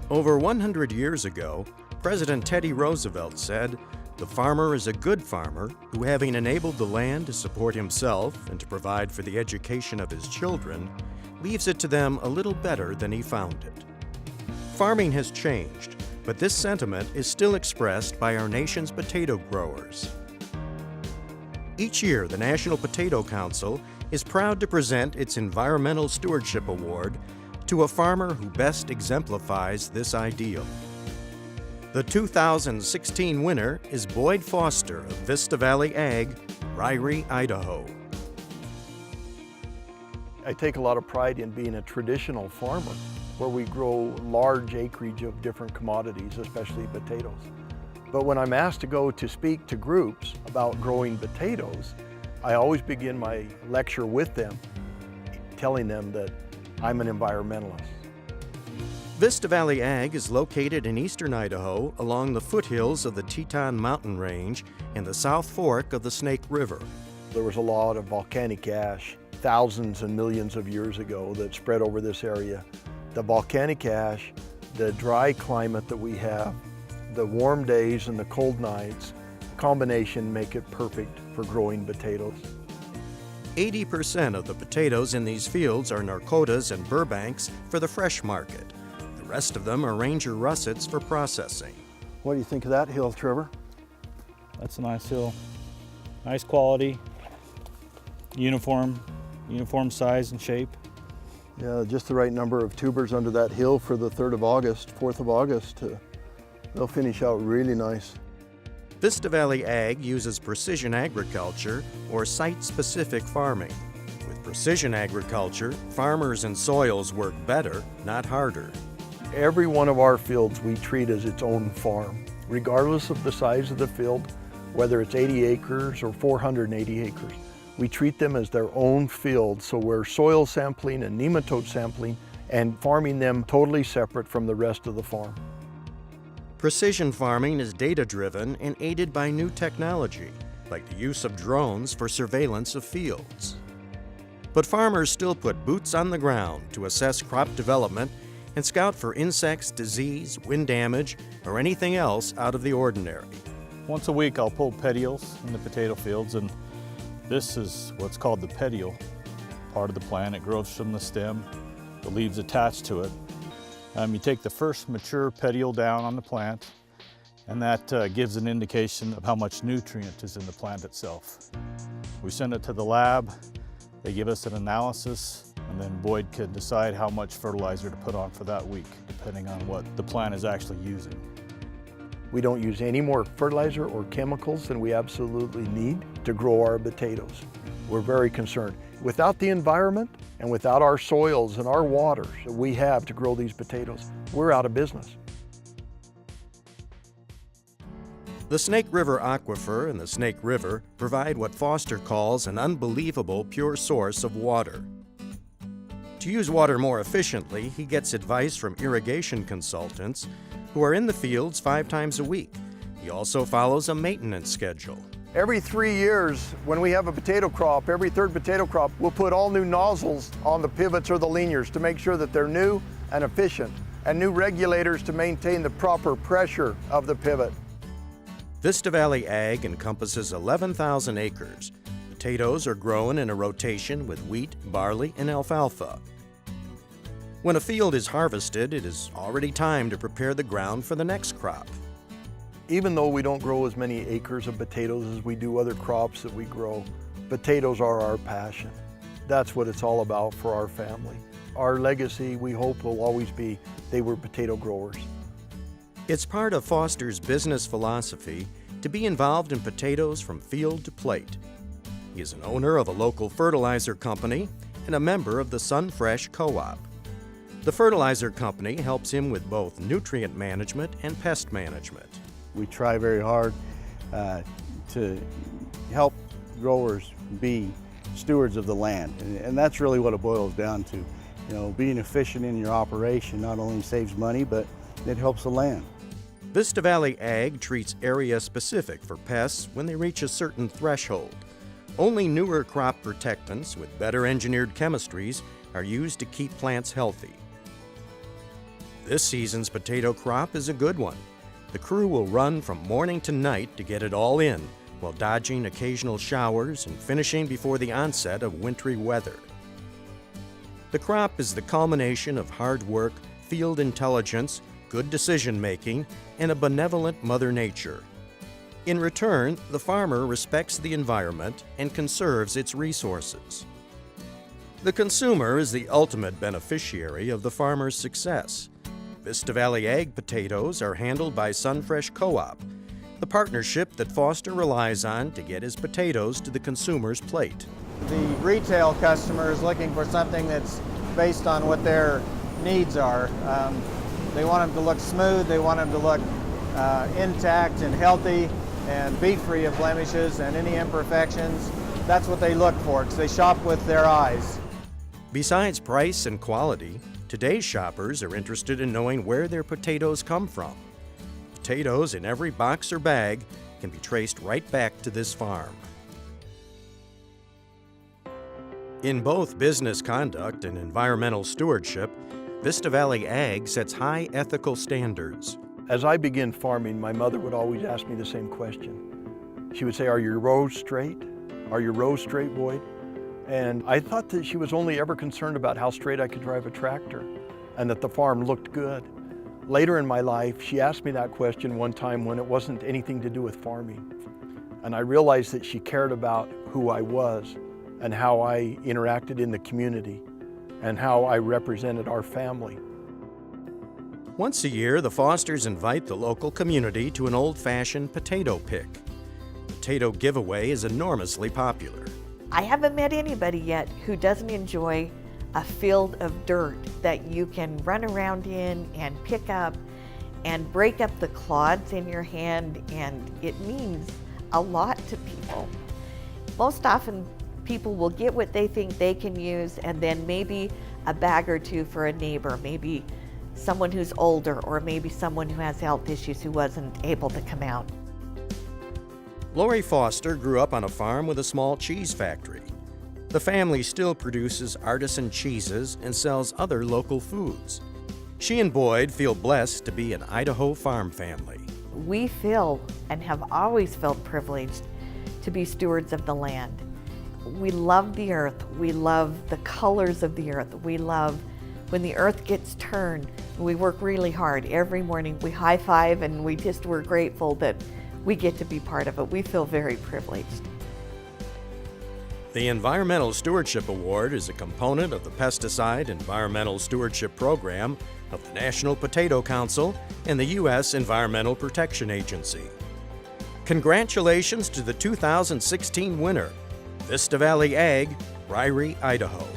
Over 100 years ago, President Teddy Roosevelt said, "The farmer is a good farmer who, having enabled the land to support himself and to provide for the education of his children, leaves it to them a little better than he found it." Farming has changed, but this sentiment is still expressed by our nation's potato growers. Each year, the National Potato Council is proud to present its Environmental Stewardship Award to a farmer who best exemplifies this ideal. The 2016 winner is Boyd Foster of Vista Valley Ag, Ryrie, Idaho. I take a lot of pride in being a traditional farmer where we grow large acreage of different commodities, especially potatoes. But when I'm asked to go to speak to groups about growing potatoes, I always begin my lecture with them, telling them that I'm an environmentalist. Vista Valley Ag is located in eastern Idaho along the foothills of the Teton Mountain Range and the South Fork of the Snake River. There was a lot of volcanic ash thousands and millions of years ago that spread over this area. The volcanic ash, the dry climate that we have, the warm days and the cold nights, combination make it perfect for growing potatoes. 80% of the potatoes in these fields are Norcotas and Burbanks for the fresh market. The rest of them are Ranger Russets for processing. What do you think of that hill, Trevor? That's a nice hill. Nice quality, uniform size and shape. Yeah, just the right number of tubers under that hill for the 3rd of August, 4th of August. They'll finish out really nice. Vista Valley Ag uses precision agriculture or site-specific farming. With precision agriculture, farmers and soils work better, not harder. Every one of our fields we treat as its own farm, regardless of the size of the field, whether it's 80 acres or 480 acres. We treat them as their own field, so we're soil sampling and nematode sampling and farming them totally separate from the rest of the farm. Precision farming is data-driven and aided by new technology, like the use of drones for surveillance of fields. But farmers still put boots on the ground to assess crop development and scout for insects, disease, wind damage, or anything else out of the ordinary. Once a week I'll pull petioles in the potato fields, and this is what's called the petiole part of the plant. It grows from the stem, the leaves attached to it. You take the first mature petiole down on the plant, and that gives an indication of how much nutrient is in the plant itself. We send it to the lab, they give us an analysis, and then Boyd can decide how much fertilizer to put on for that week, depending on what the plant is actually using. We don't use any more fertilizer or chemicals than we absolutely need to grow our potatoes. We're very concerned. Without the environment and without our soils and our waters that we have to grow these potatoes, we're out of business. The Snake River Aquifer and the Snake River provide what Foster calls an unbelievable pure source of water. To use water more efficiently, he gets advice from irrigation consultants who are in the fields 5 times a week. He also follows a maintenance schedule. Every 3 years, when we have a potato crop, every 3rd potato crop, we'll put all new nozzles on the pivots or the linears to make sure that they're new and efficient, and new regulators to maintain the proper pressure of the pivot. Vista Valley Ag encompasses 11,000 acres. Potatoes are grown in a rotation with wheat, barley, and alfalfa. When a field is harvested, it is already time to prepare the ground for the next crop. Even though we don't grow as many acres of potatoes as we do other crops that we grow, potatoes are our passion. That's what it's all about for our family. Our legacy, we hope, will always be they were potato growers. It's part of Foster's business philosophy to be involved in potatoes from field to plate. He is an owner of a local fertilizer company and a member of the Sunfresh Co-op. The fertilizer company helps him with both nutrient management and pest management. We try very hard to help growers be stewards of the land, and that's really what it boils down to. You know, being efficient in your operation not only saves money, but it helps the land. Vista Valley Ag treats area specific for pests when they reach a certain threshold. Only newer crop protectants with better engineered chemistries are used to keep plants healthy. This season's potato crop is a good one. The crew will run from morning to night to get it all in, while dodging occasional showers and finishing before the onset of wintry weather. The crop is the culmination of hard work, field intelligence, good decision-making, and a benevolent Mother Nature. In return, the farmer respects the environment and conserves its resources. The consumer is the ultimate beneficiary of the farmer's success. Vista Valley Ag potatoes are handled by Sunfresh Co-op, the partnership that Foster relies on to get his potatoes to the consumer's plate. The retail customer is looking for something that's based on what their needs are. They want them to look smooth, they want them to look intact and healthy and be free of blemishes and any imperfections. That's what they look for, because they shop with their eyes. Besides price and quality, today's shoppers are interested in knowing where their potatoes come from. Potatoes in every box or bag can be traced right back to this farm. In both business conduct and environmental stewardship, Vista Valley Ag sets high ethical standards. As I began farming, my mother would always ask me the same question. She would say, "Are your rows straight? Are your rows straight, Boyd?" And I thought that she was only ever concerned about how straight I could drive a tractor and that the farm looked good. Later in my life, she asked me that question one time when it wasn't anything to do with farming. And I realized that she cared about who I was and how I interacted in the community and how I represented our family. Once a year, the Fosters invite the local community to an old-fashioned potato pick. Potato giveaway is enormously popular. I haven't met anybody yet who doesn't enjoy a field of dirt that you can run around in and pick up and break up the clods in your hand, and it means a lot to people. Most often people will get what they think they can use and then maybe a bag or two for a neighbor, maybe someone who's older, or maybe someone who has health issues who wasn't able to come out. Lori Foster grew up on a farm with a small cheese factory. The family still produces artisan cheeses and sells other local foods. She and Boyd feel blessed to be an Idaho farm family. We feel and have always felt privileged to be stewards of the land. We love the earth. We love the colors of the earth. We love when the earth gets turned. We work really hard. Every morning we high five and we're grateful that we get to be part of it. We feel very privileged. The Environmental Stewardship Award is a component of the Pesticide Environmental Stewardship Program of the National Potato Council and the U.S. Environmental Protection Agency. Congratulations to the 2016 winner, Vista Valley Ag, Ryrie, Idaho.